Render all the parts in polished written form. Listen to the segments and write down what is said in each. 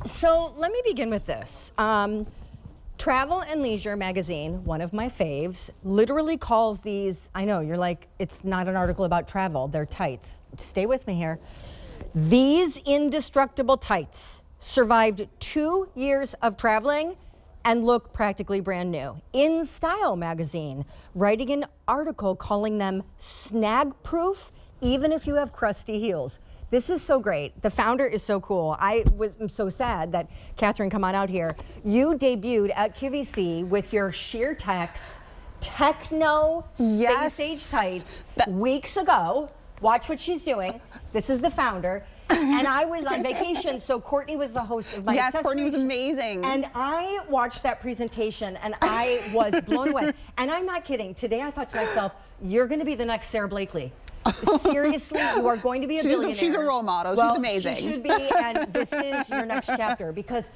So let me begin with this. Travel and Leisure magazine, one of my faves, literally calls these, I know, you're like, it's not an article about travel, they're tights. Stay with me here. These indestructible tights survived 2 years of traveling and look practically brand new. In Style magazine, writing an article calling them snag proof, even if you have crusty heels. This is so great. The founder is so cool. I'm so sad that, Catherine, come on out here. You debuted at QVC with your Sheer Tex techno space age tights weeks ago. Watch what she's doing. This is the founder. And I was on vacation, so Courtney was the host of my accessory. Yes, Courtney was amazing. And I watched that presentation and I was blown away. And I'm not kidding. Today I thought to myself, you're going to be the next Sarah Blakely. Seriously, you are going to be a billionaire. She's a role model. Well, she's amazing. She should be, and this is your next chapter because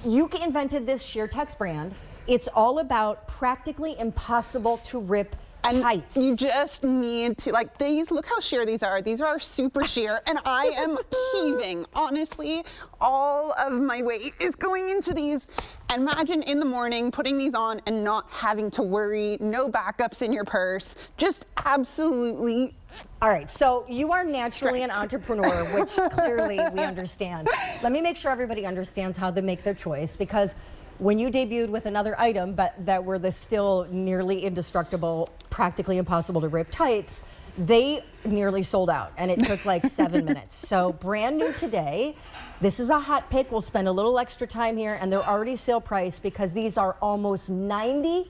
you invented this Sheer Tex brand. It's all about practically impossible to rip tights. You just need to, like, these, look how sheer these are. These are super sheer, and I am heaving. Honestly, all of my weight is going into these. Imagine in the morning putting these on and not having to worry, no backups in your purse, just absolutely. All right, so you are naturally an entrepreneur, which clearly we understand. Let me make sure everybody understands how they make their choice, because when you debuted with another item, but that were the still nearly indestructible, practically impossible to rip tights, they nearly sold out, and it took like 7 minutes. So brand new today. This is a hot pick. We'll spend a little extra time here, and they're already sale price because these are almost $90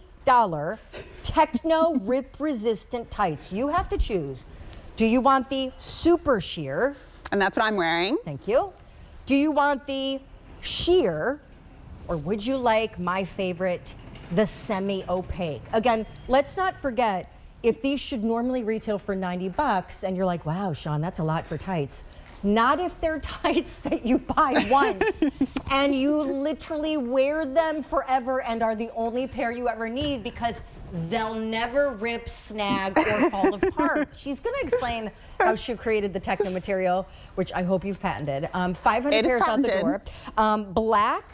techno rip resistant tights. You have to choose. Do you want the super sheer? And that's what I'm wearing. Thank you. Do you want the sheer? Or would you like my favorite, the semi-opaque? Again, let's not forget, if these should normally retail for 90 bucks and you're like, wow, Sean, that's a lot for tights. Not if they're tights that you buy once and you literally wear them forever and are the only pair you ever need because they'll never rip, snag, or fall apart. She's gonna explain how she created the techno material, which I hope you've patented. 500 pairs out the door. Black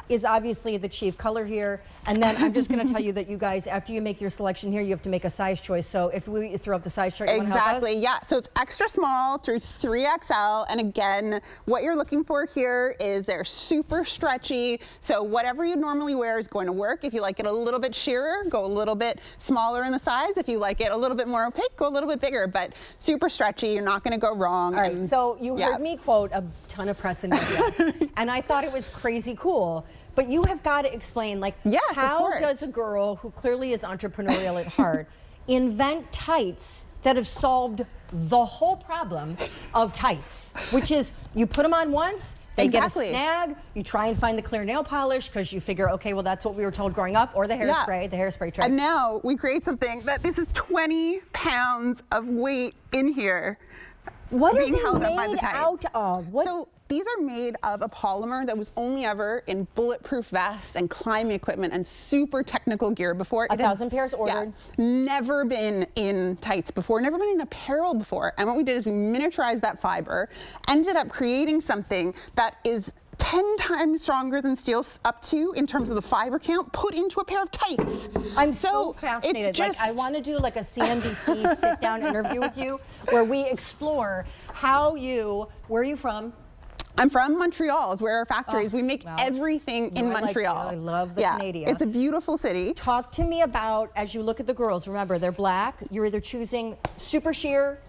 is obviously the chief color here. And then I'm just gonna tell you that you guys, after you make your selection here, you have to make a size choice. So if we throw up the size chart, you wanna help us? Exactly, yeah. So it's extra small through 3XL. And again, what you're looking for here is they're super stretchy. So whatever you normally wear is going to work. If you like it a little bit sheerer, go a little bit smaller in the size. If you like it a little bit more opaque, go a little bit bigger, but super stretchy, you're not gonna go wrong. All right, so you heard me quote a ton of press and media, and I thought it was crazy cool. But you have got to explain, like, how does a girl who clearly is entrepreneurial at heart invent tights that have solved the whole problem of tights, which is you put them on once, they get a snag, you try and find the clear nail polish because you figure, okay, well, that's what we were told growing up, or the hairspray, the hairspray trick. And now we create something that this is 20 pounds of weight in here. What are they made out of? So these are made of a polymer that was only ever in bulletproof vests and climbing equipment and super technical gear before. 1,000 pairs ordered. Yeah, never been in tights before, never been in apparel before. And what we did is we miniaturized that fiber, ended up creating something that is 10 times stronger than steel up to in terms of the fiber count put into a pair of tights. I'm so fascinated. Like, I want to do like a CNBC sit down interview with you where we explore how where are you from? I'm from Montreal, is where our factory is. We make everything in Montreal. I love the Canadian. It's a beautiful city. Talk to me about, as you look at the girls, remember they're black, you're either choosing super sheer,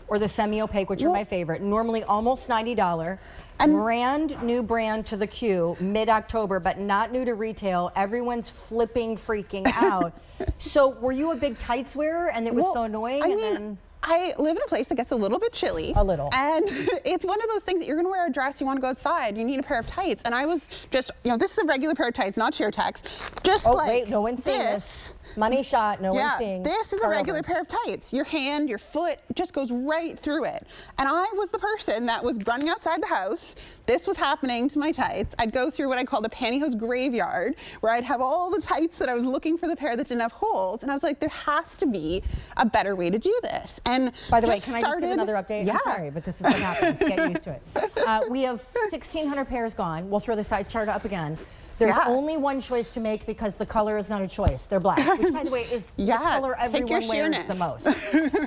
or the semi-opaque, which are my favorite. Normally almost $90. And new brand to the Q, mid-October, but not new to retail. Everyone's freaking out. So were you a big tights wearer and it was so annoying? I live in a place that gets a little bit chilly. A little. And it's one of those things that you're gonna wear a dress, you wanna go outside, you need a pair of tights. And I was just, this is a regular pair of tights, not Sheer Tex. Wait, no one's seeing this. Money shot, no one's seeing. This is a regular pair of tights. Your hand, your foot, just goes right through it. And I was the person that was running outside the house. This was happening to my tights. I'd go through what I called a pantyhose graveyard, where I'd have all the tights that I was looking for the pair that didn't have holes. And I was like, there has to be a better way to do this. And by the way, can I just give another update? Yeah. I'm sorry, but this is what happens. Get used to it. We have 1,600 pairs gone. We'll throw the size chart up again. There's only one choice to make because the color is not a choice. They're black, which, by the way, is the color everyone wears the most.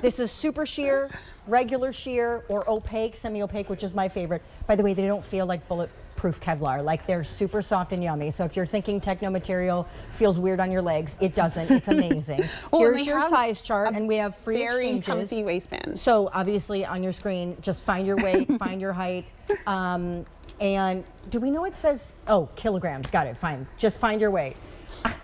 This is super sheer, regular sheer, or opaque, semi-opaque, which is my favorite. By the way, they don't feel like bulletproof Kevlar. Like, they're super soft and yummy. So if you're thinking techno material feels weird on your legs, it doesn't. It's amazing. Well, here's your size chart, and we have free very exchanges. comfy waistband. So obviously on your screen, just find your weight, find your height. And do we know it says, oh, kilograms, got it, fine. Just find your weight.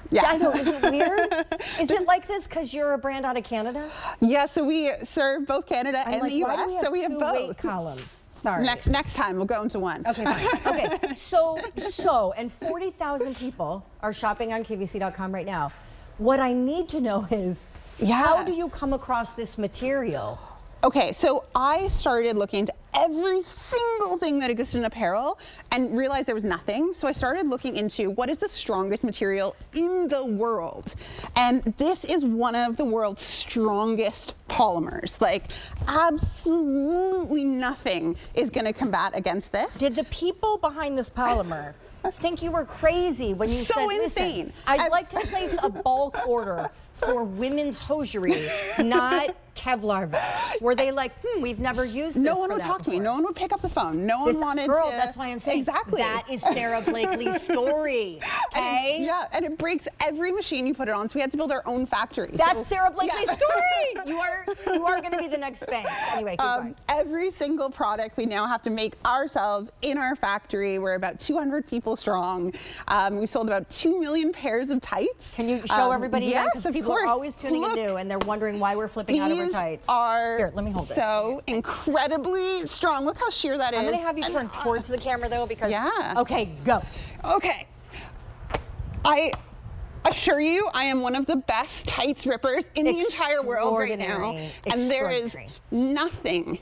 Yeah. I know, is it weird? Is it like this because you're a brand out of Canada? Yeah, so we serve both Canada and the US, so we have two both. weight columns? Sorry. Next time we'll go into one. Okay, fine. Okay, so, and 40,000 people are shopping on QVC.com right now. What I need to know is, how do you come across this material? Okay, so I started looking into every single thing that existed in apparel and realized there was nothing. So I started looking into what is the strongest material in the world. And this is one of the world's strongest polymers. Like, absolutely nothing is going to combat against this. Did the people behind this polymer think you were crazy when you said, insane. Listen, I'd like to place a bulk order for women's hosiery, not Kevlar vests? Were they like, we've never used this? No one would talk to me. No one would pick up the phone. No one wanted to. That's why I'm saying exactly. That is Sarah Blakely's story. Okay? Yeah, and it breaks every machine you put it on. So we had to build our own factory. That's Sarah Blakely's story. You are going to be the next Spanx. Anyway, keep going. Every single product we now have to make ourselves in our factory. We're about 200 people strong. We sold about 2 million pairs of tights. Can you show everybody that? Yes, of people course. are always tuning in new and they're wondering why we're flipping out of our tights. Here, let me hold this. So incredibly strong. Look how sheer that is. I'm going to have you turn towards the camera though because. Yeah. Okay, go. Okay. I assure you, I am one of the best tights rippers in the entire world right now. And there is nothing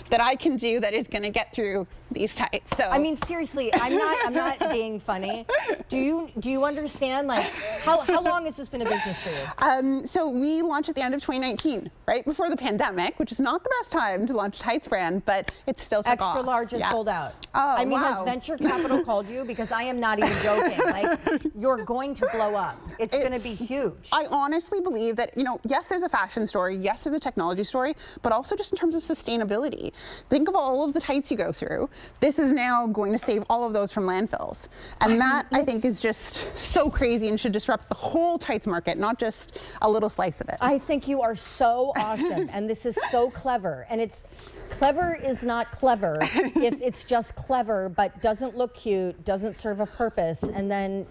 that I can do that is going to get through these tights. So I mean, seriously, I'm not being funny. Do you understand, like, how long has this been a business for you? So we launched at the end of 2019, right before the pandemic, which is not the best time to launch a tights brand, but it still took off. Extra large is sold out. Oh, I mean, wow. has venture capital called you? Because I am not even joking. Like, you're going to blow up. It's going to be huge. I honestly believe that, yes, there's a fashion story, yes, there's a technology story, but also just in terms of sustainability. Think of all of the tights you go through. This is now going to save all of those from landfills. And that, I think, is just so crazy and should disrupt the whole tights market, not just a little slice of it. I think you are so awesome, and this is so clever. And clever is not clever if it's just clever, but doesn't look cute, doesn't serve a purpose, and then,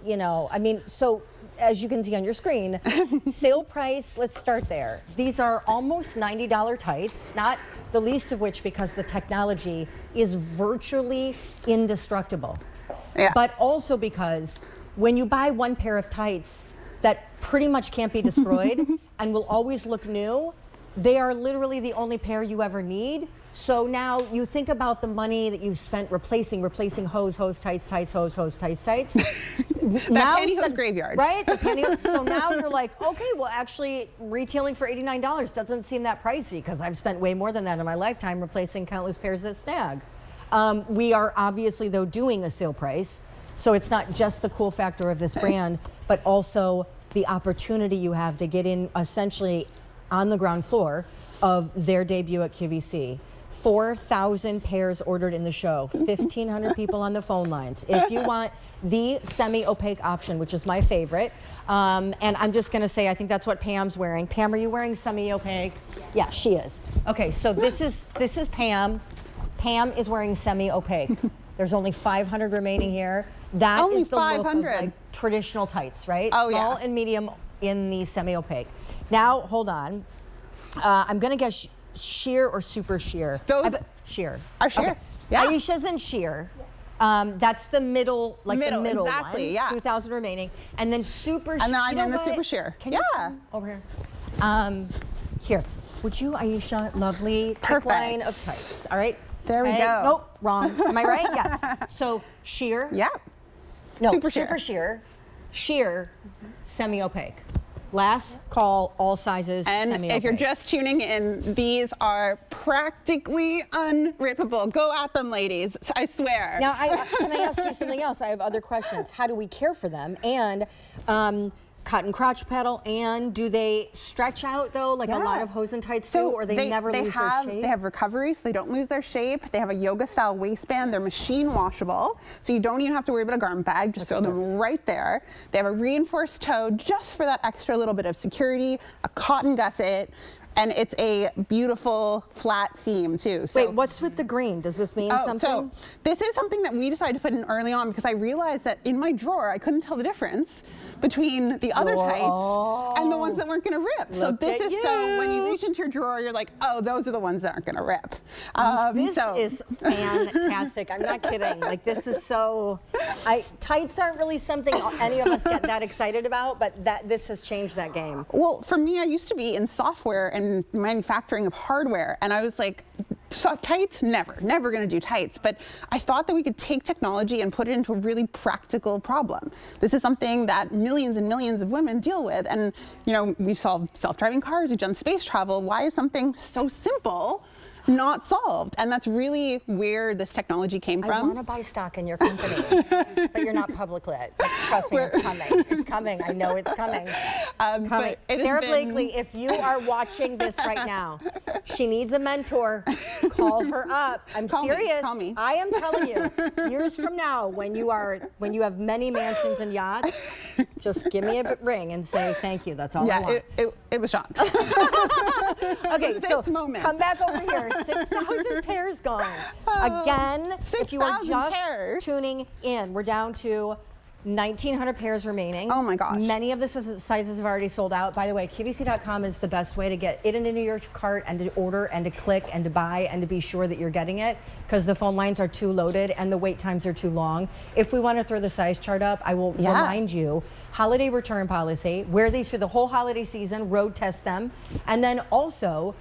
so as you can see on your screen, sale price, let's start there. These are almost $90 tights, not the least of which because the technology is virtually indestructible. Yeah. But also because when you buy one pair of tights that pretty much can't be destroyed and will always look new, they are literally the only pair you ever need. So now you think about the money that you've spent replacing hose, tights, hose, tights. Pantyhose graveyard. Right? The pantyhose. So now you're like, okay, well, actually, retailing for $89 doesn't seem that pricey because I've spent way more than that in my lifetime replacing countless pairs that snag. We are obviously, though, doing a sale price. So it's not just the cool factor of this brand, but also the opportunity you have to get in essentially on the ground floor of their debut at QVC. 4,000 pairs ordered in the show, 1,500 people on the phone lines. If you want the semi-opaque option, which is my favorite, and I'm just gonna say, I think that's what Pam's wearing. Pam, are you wearing semi-opaque? Yeah, she is. Okay, so this is Pam. Pam is wearing semi-opaque. There's only 500 remaining here. That only is the 500. look of like traditional tights, right? Oh, Small yeah. and medium in the semi-opaque. Now, hold on. I'm gonna guess sheer or super sheer? Sheer. Are sheer. Okay. Yeah. Aisha's in sheer. That's the middle, the middle exactly, one. yeah. 2,000 remaining. And then super sheer. And then I'm in the super sheer. Can you come over here? Here. Would you, Aisha, lovely Perfect. line of tights? All right. There we Okay. go. Nope, wrong. Am I right? Yes. So sheer. Yeah. No, Super super sheer. Sheer, semi-opaque. Last call, all sizes, And semi-opaque. if you're just tuning in, these are practically unrippable. Go at them, ladies. I swear. Now, can I ask you something else? I have other questions. How do we care for them? And cotton crotch paddle, and do they stretch out though, like a lot of hose and tights do, or they never lose their shape? They have recovery, so they don't lose their shape. They have a yoga style waistband. They're machine washable, so you don't even have to worry about a garment bag. Just throw them right there. They have a reinforced toe just for that extra little bit of security, a cotton gusset, and it's a beautiful flat seam too. So, Wait, what's with the green? Does this mean something? So this is something that we decided to put in early on because I realized that in my drawer I couldn't tell the difference between the other tights and the ones that weren't going to rip. So this is so when you reach into your drawer, you're like, oh, those are the ones that aren't going to rip. This is fantastic. I'm not kidding. Like, this is so. Tights aren't really something any of us get that excited about, but this has changed that game. Well, for me, I used to be in software and manufacturing of hardware, and I was like, tights, never going to do tights. But I thought that we could take technology and put it into a really practical problem. This is something that millions and millions of women deal with. And, you know, we've solved self-driving cars, we've done space travel. Why is something so simple not solved? And that's really where this technology came from. I want to buy stock in your company, but you're not public lit. Trust me, it's coming. It's coming. I know it's coming. But it Sarah Blakely, if you are watching this right now, she needs a mentor. Call her up. I'm serious. Call me. I am telling you, years from now, when you have many mansions and yachts, just give me a ring and say thank you. That's all I want. It was Sean. Okay, so moment. come back over here. 6,000 pairs gone. Again, if you are 6,000 just pairs. tuning in, we're down to 1,900 pairs remaining. Oh my gosh. Many of the sizes have already sold out. By the way, QVC.com is the best way to get it into your cart and to order and to click and to buy and to be sure that you're getting it, because the phone lines are too loaded and the wait times are too long. If we want to throw the size chart up, I will remind you, holiday return policy, wear these for the whole holiday season, road test them, and then also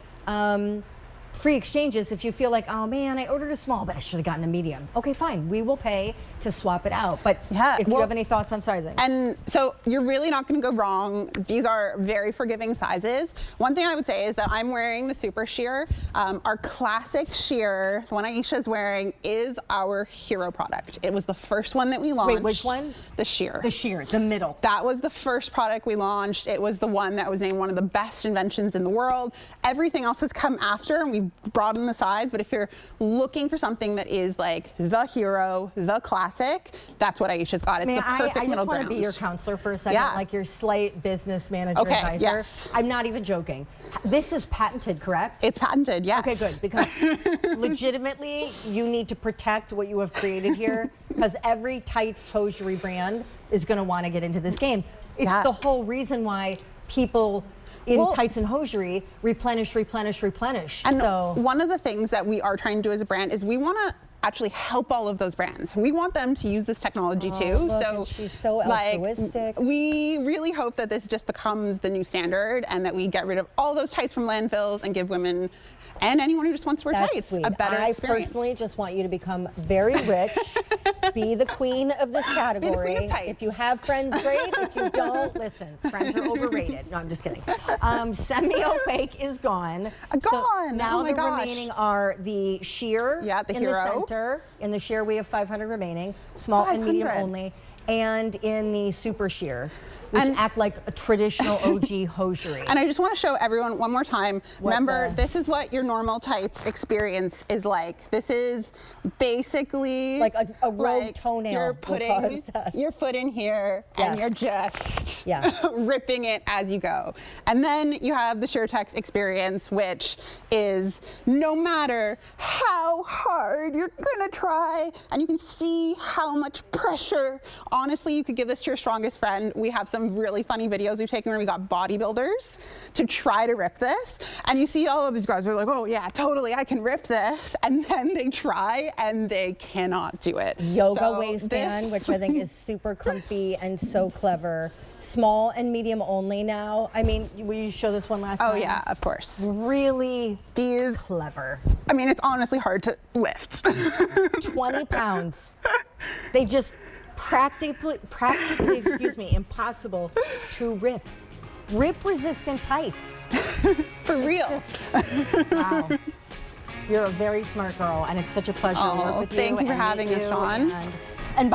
free exchanges if you feel like, oh man, I ordered a small, but I should have gotten a medium. Okay, fine. We will pay to swap it out. But if you have any thoughts on sizing. And so you're really not going to go wrong. These are very forgiving sizes. One thing I would say is that I'm wearing the Super Sheer. Our classic sheer, the one Aisha's wearing, is our hero product. It was the first one that we launched. Wait, which one? The Sheer. The sheer, the middle. That was the first product we launched. It was the one that was named one of the best inventions in the world. Everything else has come after, and we broaden the size, but if you're looking for something that is like the hero, the classic, that's what Aisha's got. It's the perfect I middle just want ground. to be your counselor for a second, like your slight business manager advisor. Yes. I'm not even joking. This is patented, correct? It's patented, yes. Okay, good, because legitimately you need to protect what you have created here, because every tights hosiery brand is going to want to get into this game. It's the whole reason why people in tights and hosiery replenish. And so one of the things that we are trying to do as a brand is we want to actually help all of those brands. We want them to use this technology too. Look, so and she's so altruistic. We really hope that this just becomes the new standard and that we get rid of all those tights from landfills and give women and anyone who just wants to wear tights sweet. a better experience. I personally just want you to become very rich, be the queen of this category. Be the queen of tights. If you have friends, great. If you don't, listen, friends are overrated. No, I'm just kidding. Semi-opaque is gone. Gone. So now Oh my the gosh. remaining are the sheer the in hero. the center. In the sheer, we have 500 remaining, small and medium 500. only. And in the super sheer, which act like a traditional OG hosiery. And I just want to show everyone one more time. Remember, this is what your normal tights experience is like. This is basically like a rogue toenail. You're will putting cause that. your foot in here and you're just ripping it as you go. And then you have the Sheer Tex experience, which is no matter how hard you're gonna try, and you can see how much pressure honestly, you could give this to your strongest friend. We have some really funny videos we've taken where we got bodybuilders to try to rip this. And you see all of these guys are like, oh yeah, totally, I can rip this. And then they try and they cannot do it. Yoga So waistband, which I think is super comfy and so clever. Small and medium only now. I mean, will you show this one last time? Oh yeah, of course. Really These, clever. I mean, it's honestly hard to lift. 20 pounds. They just practically, excuse me, impossible to rip. Rip resistant tights. For real. Just, wow. You're a very smart girl, and it's such a pleasure to work with you. Thank you for and having meet us, you, Sean. and